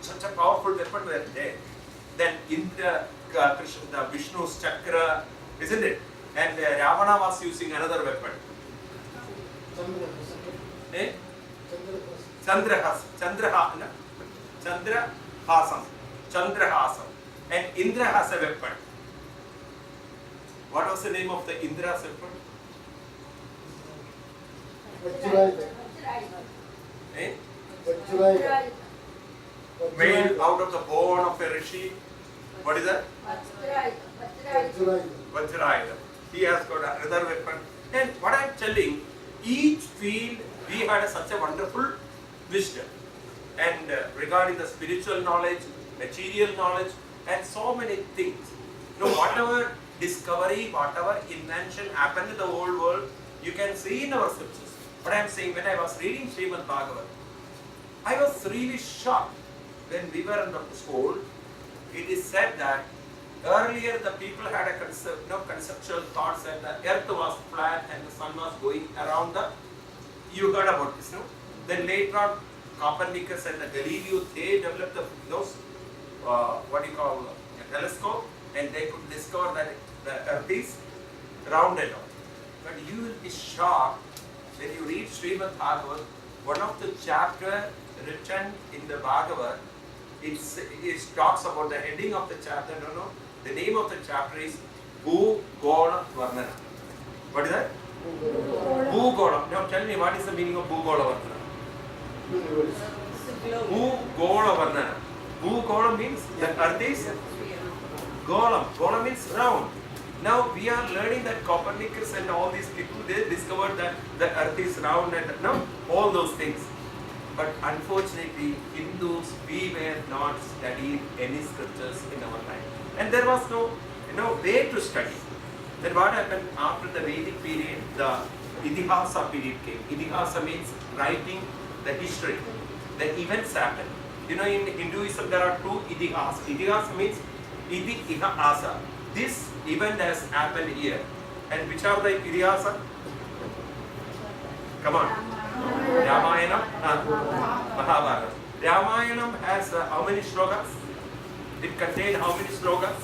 such a powerful weapon were there. Then Indra, Krishna, Vishnu's chakra, isn't it? And Ravana was using another weapon. Eh? Chandrahasam. And Indra has a weapon. What was the name of the Indra's weapon? Eh? Made out of the bone of a rishi. What is that? Vajrayudha. He has got another weapon. And what I am telling, each field we had such a wonderful wisdom. And regarding the spiritual knowledge, material knowledge, and so many things. Whatever discovery, whatever invention happened in the whole world, you can see in our scriptures. But I am saying, when I was reading Srimad Bhagavad, I was really shocked. When we were in the school, it is said that earlier the people had a conceptual thoughts that the earth was flat and the sun was going around the. You heard about this, no? Then later on, Copernicus and the Galileo, they developed those a telescope, and they could discover that the earth is rounded out. But you will be shocked when you read Srimad Bhagavad. One of the chapter written in the Bhagavad, it talks about the heading of the chapter. The name of the chapter is Bhugola Varnana. What is that? Bhugola. Now tell me, what is the meaning of Bhugola Varnana? Bhugola Varnana. Bhugola means the earth is Golam. Golam means round. Now we are learning that Copernicus and all these people, they discovered that the earth is round and all those things. But unfortunately, Hindus, we were not studying any scriptures in our time. And there was no way to study. Then what happened after the Vedic period, the Itihasa period came. Itihasa means writing the history. The events happened. In Hinduism there are two Itihasa. Itihasa means Iti Iha Asa. This event has happened here. And which are the Itihasa? Come on. Ramayana, Mahabharata. Ramayana has how many slokas? It contains how many slokas?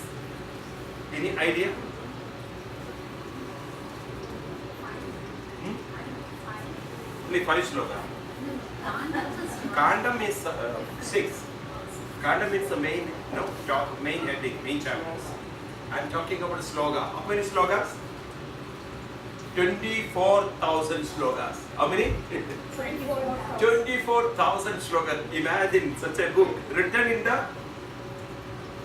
Any idea? Only 5 slokas. Kandam is 6. Kandam is the main heading, main chapters. I am talking about sloka. How many slokas? 24,000 slokas. How many? 24,000 slokas. Imagine such a book written in the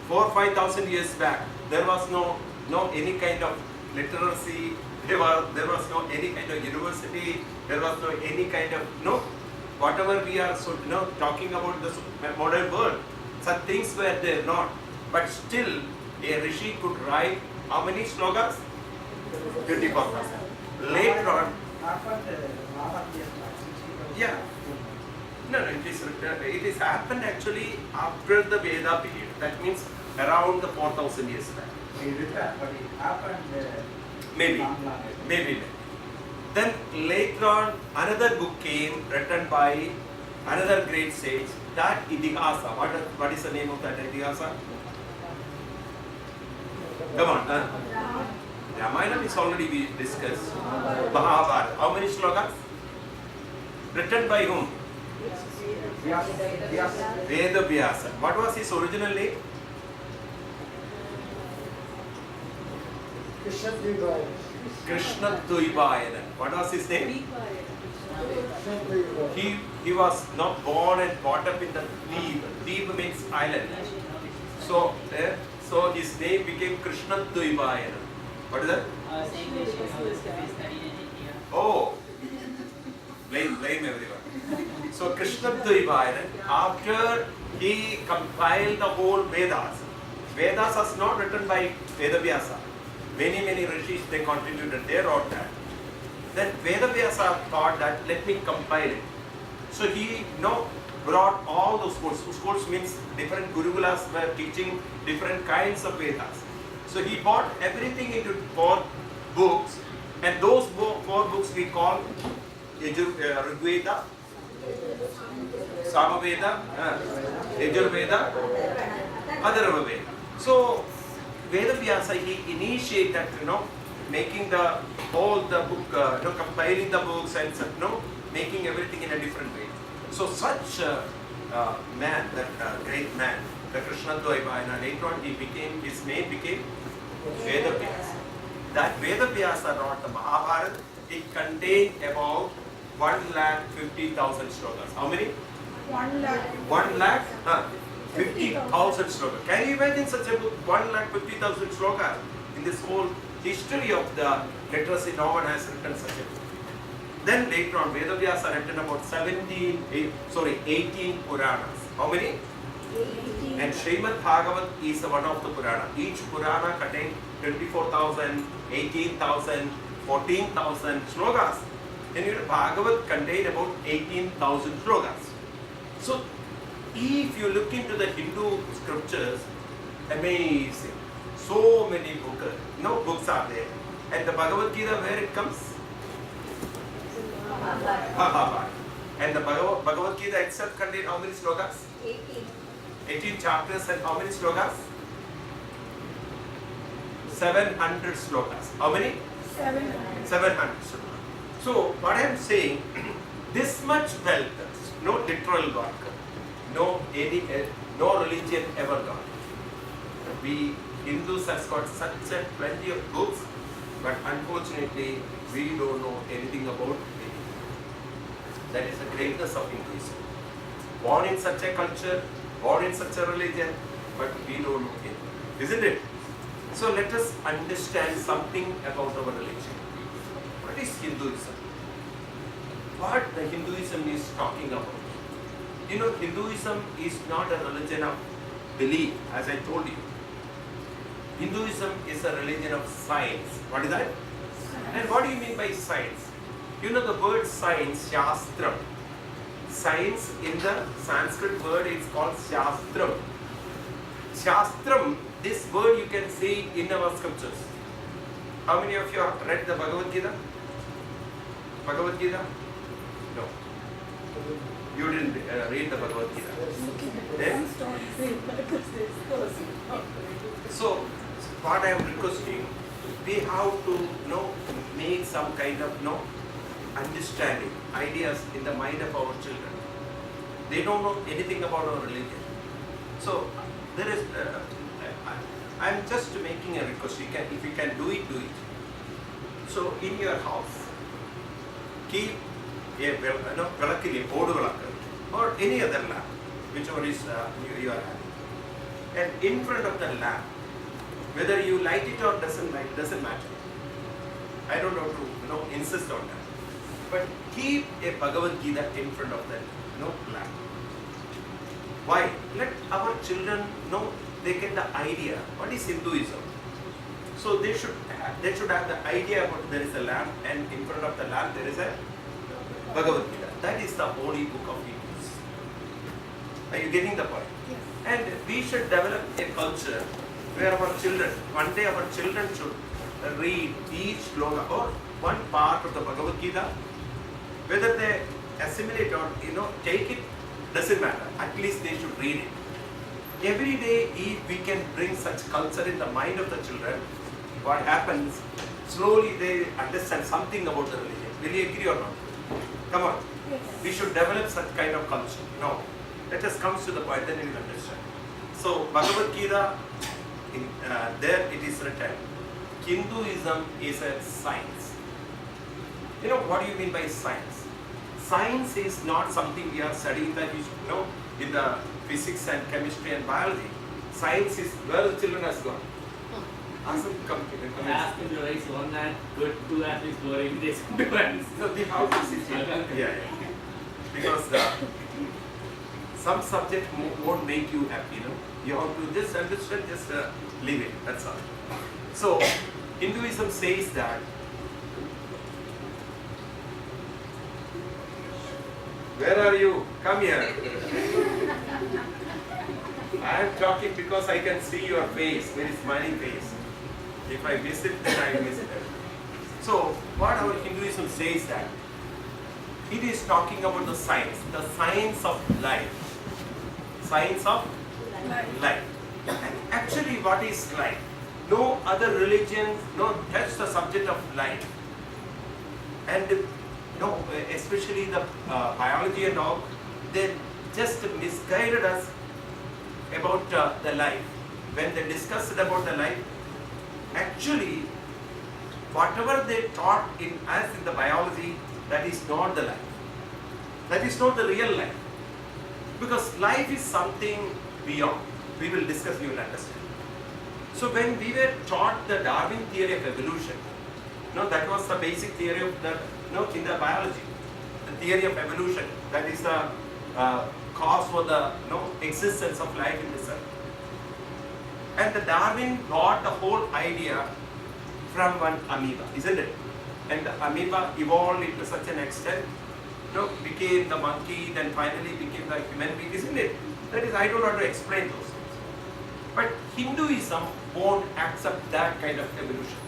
4,000-5,000 years back. There was no any kind of literacy. There was no any kind of university. There was no any kind of whatever we are talking about the modern world. Such things were there not. But still, a rishi could write how many slokas? 24,000. Later on, yeah, it is happened actually after the Veda period. That means around the 4,000 years back. But it happened. Maybe. Then later on, another book came written by another great sage. That Itihasa. What is the name of that Itihasa? Come on. Ramayana is already we discussed. Mahabharata. How many slokas? Written by whom? Veda Vyasa. What was his original name? Krishna Dvaipayana. What was his name? He was not born and brought up in the Deep. Deep means island. So his name became Krishna Dvaipayana. What is that? Oh, blame everyone. So Krishna Dvaipayana, after he compiled the whole Vedas. Vedas was not written by Vedavyasa. Many rishis, they contributed, they wrote that. Then Vedavyasa thought that let me compile it. So he brought all those schools. Schools means different gurukulas were teaching different kinds of Vedas. So he brought everything into 4 books, and those 4 books we call Rigveda, Samaveda, Yajurveda, Atharva Veda. So Vedavyasa, he initiated, making the all the book, compiling the books and making everything in a different way. So such a man, that great man, the Krishna Dvaipayana, later on his name became Vedavyasa. That Vedavyasa wrote the Mahabharata. It contained about 1,50,000 slokas. How many? 1,50,000 slokas. Can you imagine such a book? 1,50,000 slokas. In this whole history of the literacy, no one has written such a book. Then later on, Vedavyasa written about 18 Puranas. How many? 18. And Srimad Bhagavat is one of the Purana. Each Purana contains 24,000, 18,000, 14,000 slokas. And Bhagavat contained about 18,000 slokas. So, if you look into the Hindu scriptures, amazing. So many books are there. And the Bhagavad Gita, where it comes? Mahabharata. And the Bhagavad Gita itself contains how many slokas? 18 chapters and how many slokas? 700 slokas. How many? 700 slokas. So, what I am saying, this much wealth, no literal work, no religion ever got. We Hindus has got such a plenty of books, but unfortunately, we don't know anything about it. That is the greatness of Hinduism. Born in such a culture, born in such a religion, but we don't know it. Isn't it? So let us understand something about our religion. What is Hinduism? What the Hinduism is talking about? Hinduism is not a religion of belief, as I told you. Hinduism is a religion of science. What is that? And what do you mean by science? The word science, Shastram. Science in the Sanskrit word is called Shastram. Shastram, this word you can see in our scriptures. How many of you have read the Bhagavad Gita? Bhagavad Gita? No. You didn't read the Bhagavad Gita. Then? So, what I am requesting, we have to make some kind of understanding, ideas in the mind of our children. They don't know anything about our religion. So, there is, I am just making a request. If you can do it, do it. So, in your house, keep a velakili, odu velakku, or any other lamp, whichever is you are having. And in front of the lamp, whether you light it or doesn't matter. I don't know to insist on that. But keep a Bhagavad Gita in front of that lamp. Why? Let our children know, they get the idea what is Hinduism. So they should have the idea about there is a lamp, and in front of the lamp there is a Bhagavad Gita. That is the holy book of Hindus. Are you getting the point? Yes. And we should develop a culture where our children, one day our children should read each sloka or one part of the Bhagavad Gita. Whether they assimilate or take it, doesn't matter. At least they should read it. Every day, if we can bring such culture in the mind of the children, what happens? Slowly they understand something about the religion. Will you agree or not? Come on. Yes. We should develop such kind of culture. No. Let us come to the point, then you will understand. So, Bhagavad Gita, there it is written, Hinduism is a science. What do you mean by science? Science is not something we are studying that in the physics and chemistry and biology. Science is where the children has gone. Ask them to come here. Ask them to raise one hand, good, two hands is boring, this two hands. No, they have to sit here. Yeah. Because some subject won't make you happy, You have to just understand, just leave it, that's all. So, Hinduism says that where are you? Come here. I am talking because I can see your face, very smiling face. If I miss it, then I miss it. So, what our Hinduism says that it is talking about the science of life. signs of life. And actually, what is life? No other religion touch the subject of life. And especially the biology and all, they just misguided us about the life. When they discussed about the life, actually, whatever they taught in us in the biology, that is not the life. That is not the real life. Because life is something beyond. We will discuss, you will understand. So when we were taught the Darwin theory of evolution, that was the basic theory of the, in the biology. The theory of evolution, that is the cause for the existence of life in this earth. And the Darwin got the whole idea from one amoeba, isn't it? And the amoeba evolved into such an extent, became the monkey, then finally became the human being, isn't it? That is, I don't want to explain those things. But Hinduism won't accept that kind of evolution.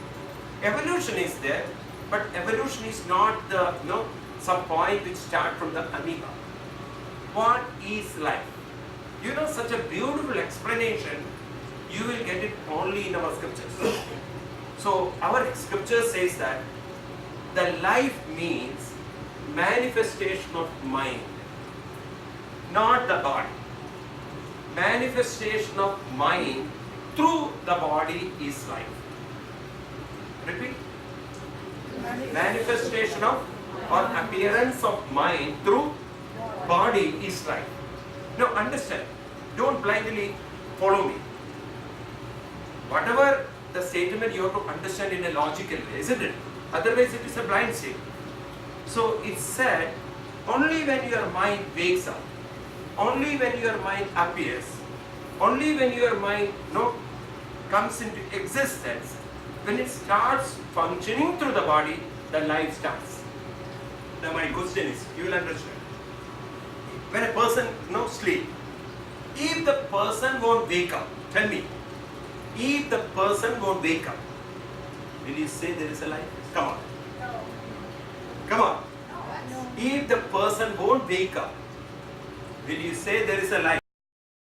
Evolution is there, but evolution is not the some point which starts from the amoeba. What is life? Such a beautiful explanation, you will get it only in our scriptures. So our scripture says that the life means manifestation of mind, not the body. Manifestation of mind through the body is life. Repeat. Manifestation of or appearance of mind through body is life. Now understand. Don't blindly follow me. Whatever the statement, you have to understand in a logical way, isn't it? Otherwise it is a blind statement. So it's said, only when your mind wakes up, only when your mind appears, only when your mind comes into existence, when it starts functioning through the body, the life starts. Now my question is, you will understand. When a person sleep, if the person won't wake up, tell me, if the person won't wake up, will you say there is a life? Come on. No. Come on. No. If the person won't wake up, will you say there is a life?